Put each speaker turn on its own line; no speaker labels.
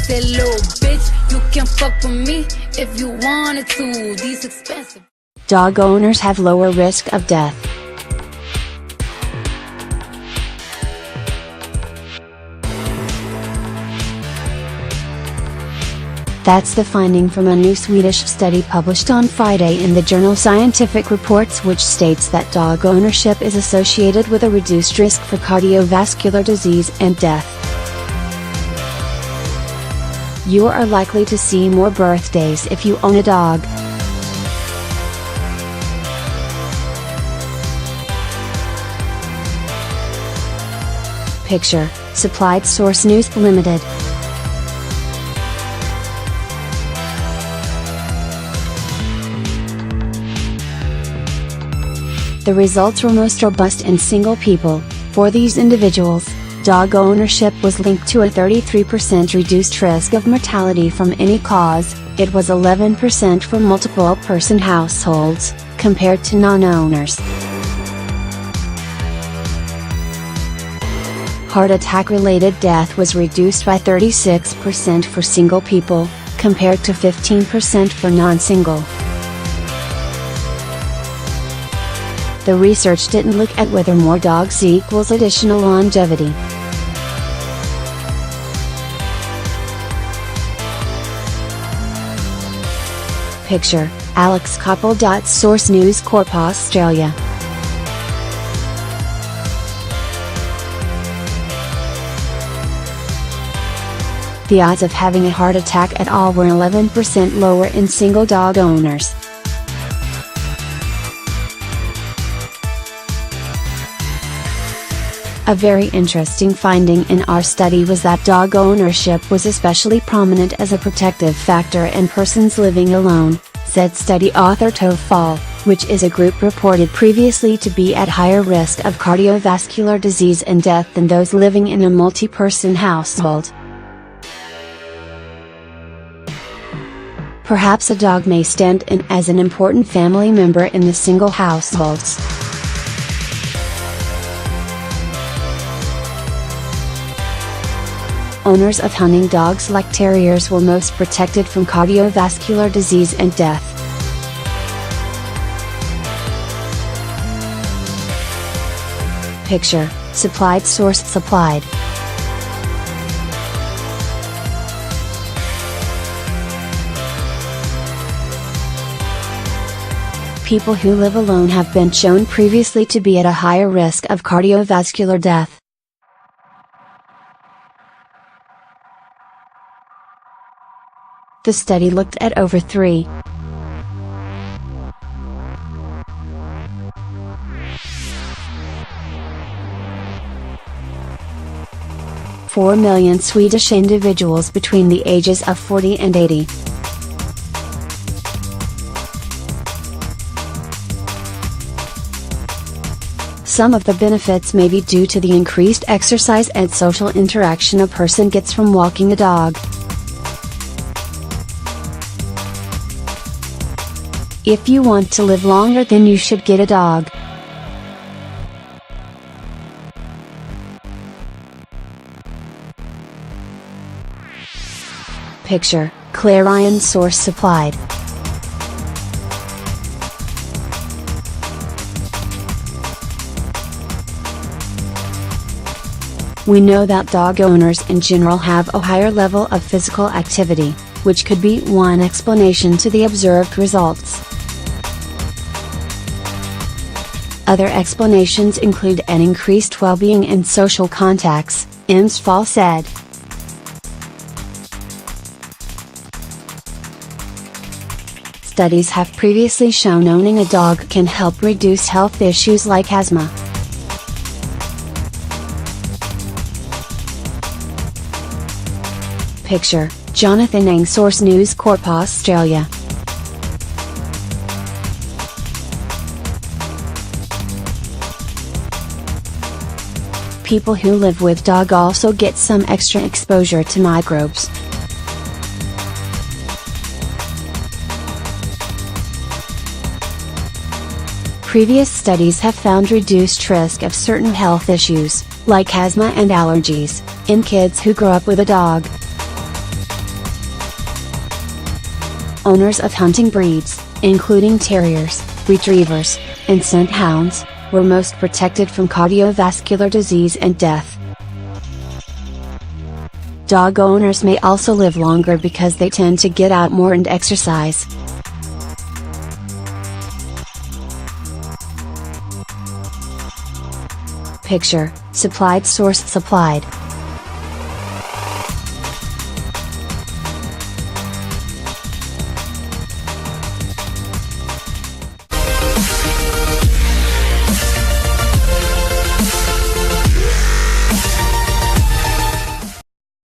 That little bitch, you can fuck with me if you wanted to. These expensive.
Dog owners have lower risk of death. That's the finding from a new Swedish study published on Friday in the journal Scientific Reports, which states that dog ownership is associated with a reduced risk for cardiovascular disease and death. You are likely to see more birthdays if you own a dog. Picture, supplied source News Limited. The results were most robust in single people. For these individuals, dog ownership was linked to a 33% reduced risk of mortality from any cause. It was 11% for multiple person households, compared to non-owners. Heart attack-related death was reduced by 36% for single people, compared to 15% for non-single. The research didn't look at whether more dogs equals additional longevity. Picture, Alex Koppel. Source News Corp Australia. The odds of having a heart attack at all were 11% lower in single dog owners. A very interesting finding in our study was that dog ownership was especially prominent as a protective factor in persons living alone, said study author Tove Fall, which is a group reported previously to be at higher risk of cardiovascular disease and death than those living in a multi-person household. Perhaps a dog may stand in as an important family member in the single households. Owners of hunting dogs like terriers were most protected from cardiovascular disease and death. Picture, supplied source supplied. People who live alone have been shown previously to be at a higher risk of cardiovascular death. The study looked at over 4 million Swedish individuals between the ages of 40 and 80. Some of the benefits may be due to the increased exercise and social interaction a person gets from walking a dog. If you want to live longer, then you should get a dog. Picture, Clarion source supplied. We know that dog owners in general have a higher level of physical activity, which could be one explanation to the observed results. Other explanations include an increased well-being and social contacts, Fall said. Studies have previously shown owning a dog can help reduce health issues like asthma. Picture, Jonathan Ng. Source News Corp Australia. People who live with dog also get some extra exposure to microbes. Previous studies have found reduced risk of certain health issues, like asthma and allergies, in kids who grow up with a dog. Owners of hunting breeds, including terriers, retrievers, and scent hounds, were most protected from cardiovascular disease and death. Dog owners may also live longer because they tend to get out more and exercise. Picture, supplied source supplied.